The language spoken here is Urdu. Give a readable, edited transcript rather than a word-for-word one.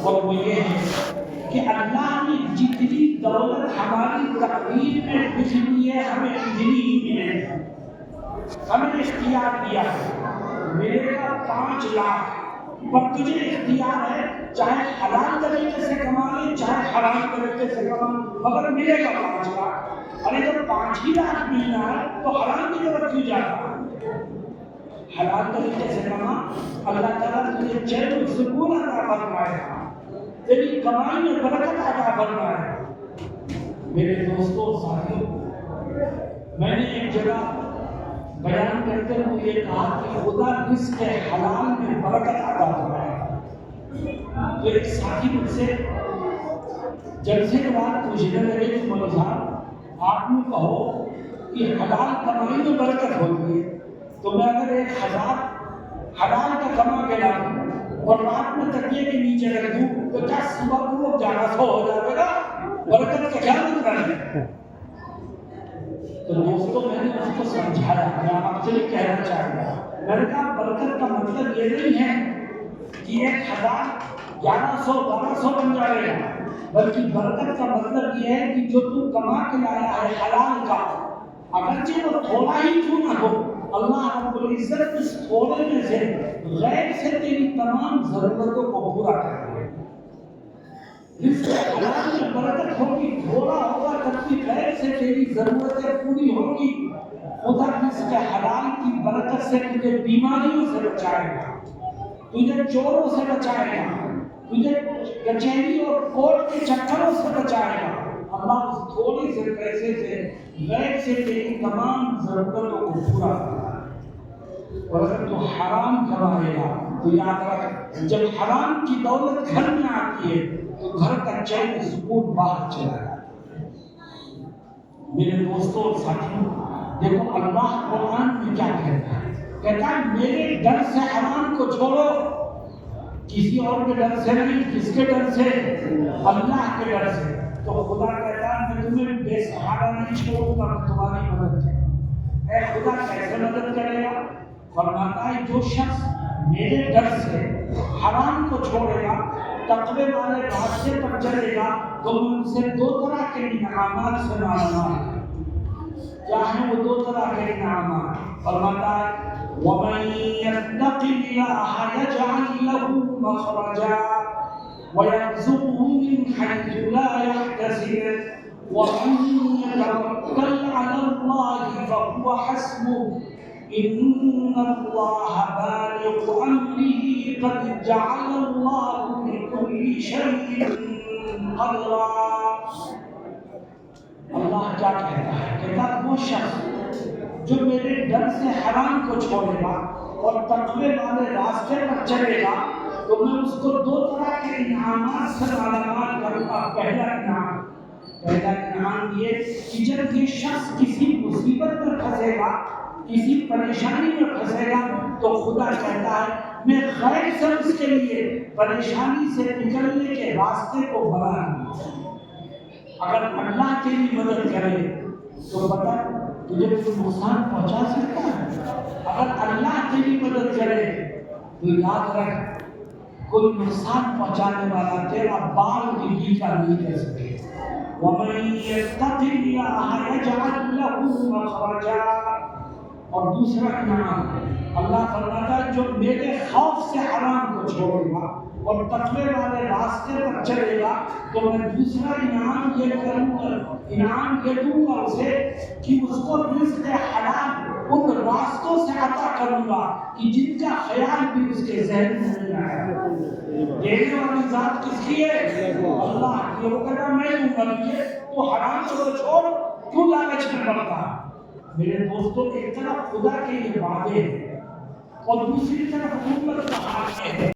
اور وہ یہ ہے کہ اللہ نے جتنی دولت ہماری تقدیر میں لکھی ہوئی ہے ہمیں اتنی ہی ملے، ہمیں اختیار دیا ہے، ملے گا 5 لاکھ، پر تجھے اختیار ہے چاہے حلال طریقے سے کما لے چاہے حرام طریقے سے کما، مگر ملے گا 5 لاکھ۔ ارے جب 5 ہی لاکھ ملنا ہے تو حرام کی طرف کیوں جاتا؟ حلال طریقے سے کما، اللہ تعالیٰ تجھے چین و سکون عطا فرمائے گا، تیری کمائی میں برکت عطا فرمائے گا۔ میرے دوستوں ساتھیوں، میں نے ایک جگہ بیان کرتے ہوئے یہ کہا کہ خدا رزق حلال میں برکت عطا فرمائے۔ تو ایک ساتھی مجھ سے جلسے کے بعد پوچھنے لگے کہ مولوی صاحب آپ نے کہو کہ حلال کمائی میں برکت ہوتی ہے، تو میں اگر 1000 حلال کا کما کے لاؤں اور رات میں تکیے کے نیچے رکھ دوں تو کیا صبح کو وہ 1100 ہو جائے گا؟ برکت کا کیا مطلب ہے؟ تو دوستوں میں نے اس کو سمجھایا، میں آپ سے یہ کہنا چاہتا ہوں، میں نے کہا برکت کا مطلب یہ نہیں ہے کہ 1000 1100 1200 بن جائے گا، بلکہ برکت کا مطلب یہ ہے کہ جو تو کما کے لایا ہے حلال کا، اگرچہ وہ تھوڑا ہی کیوں نہ ہو، اللہ رب العزت اس تھوڑے میں سے غیر سے تیری تمام ضرورتوں کو پورا کر دے۔ رزق حلال میں برکت ہوگی، تھوڑا ہوگا تب بھی غیر سے تیری ضرورتیں پوری ہوگی۔ خدا رزق حلال کی برکت سے تجھے بیماریوں سے بچائے گا، تجھے چوروں سے بچائے گا، تجھے کچہری اور کورٹ کے چکروں سے بچائے گا۔ اللہ اس تھوڑے سے پیسے سے غیر سے تیری تمام ضرورتوں کو پورا کرے گا۔ اور اگر تو حرام کمائے گا تو یاد رکھ، جب حرام کی دولت گھر میں آتی ہے تو گھر کا چین و سکون باہر چلا جاتا ہے۔ میرے دوستوں اور ساتھیوں، دیکھو اللہ قرآن میں کیا کہتا ہے، کہتا ہے میرے ڈر سے حرام کو چھوڑو، کسی اور کے ڈر سے نہیں، کس کے ڈر سے؟ اللہ کے ڈر سے۔ تو خدا کہتا ہے میں تمہیں بے سہارا نہیں چھوڑوں گا، میں تمہاری مدد کروں گا۔ اے خدا کیسے مدد کرے گا؟ فرماتا ہے جو شخص میرے ڈر سے حرام کو چھوڑے گا، تقوی والے راستے پر چلے گا، تو میں ان سے 2 طرح کے انعامات سے نوازوں۔ کیا ہیں وہ 2 طرح کے انعامات؟ فرماتا ہے وَمَن يَتَّقِ اللَّهَ يَجْعَل لَّهُ مَخْرَجًا وَيَرْزُقْهُ مِنْ حَيْثُ لَا يَحْتَسِبُ وَمَن يَتَوَكَّلْ عَلَى اللَّهِ فَهُوَ حَسْبُهُ إِنَّ اللَّهَ بَالِغُ أَمْرِهِ قَدْ جَعَلَ اللَّهُ لِكُلِّ شَيْءٍ قَدْرًا۔ اللہ کیا کہتا ہے؟ کہتا ہے وہ شخص جو میرے ڈر سے حرام کو چھوڑے گا اور تقوی والے راستے پر چلے گا، تو میں اس کو 2 طرح کے انعامات سے مالامال کروں گا۔ پہلا انعام یہ کہ جب یہ شخص کسی مصیبت میں پھنسے گا، کسی پریشانی میں پھنسے گا، تو خدا کہتا ہے میں غیر سے اس کے لیے پریشانی سے نکلنے کے راستے کو بنا دوں۔ اگر اللہ تیری مدد کرے تو بتا تجھے کوئی نقصان پہنچا سکتا ہے؟ اگر اللہ تیری مدد کرے تو یاد رکھ کوئی نقصان پہنچانے والا تیرا بال بھی کا نہیں کر سکے۔ وَمَن يَتَّقِ اللَّهَ يَجْعَل لَّهُ مَخْرَجًا۔ اور دوسرا انعام اللہ فرماتا ہے جو میرے خوف سے حرام کو چھوڑے گا اور تقوی والے راستے پر چلے گا، تو میں دوسرا انعام یہ دوں گا اسے کہ اس کو رزق حلال ان راستوں سے عطا کروں گا کہ جن کا خیال بھی اس کے ذہن میں نہیں آیا۔ دینے والی ذات کس کی ہے؟ اللہ کی۔ وہ کہتا میں دوں گا تجھے، تو حرام کو چھوڑ، کیوں لالچ میں پڑتا؟ میرے دوستوں ایک طرف خدا کے یہ وعدے ہیں اور دوسری طرف امت کا حال ہے۔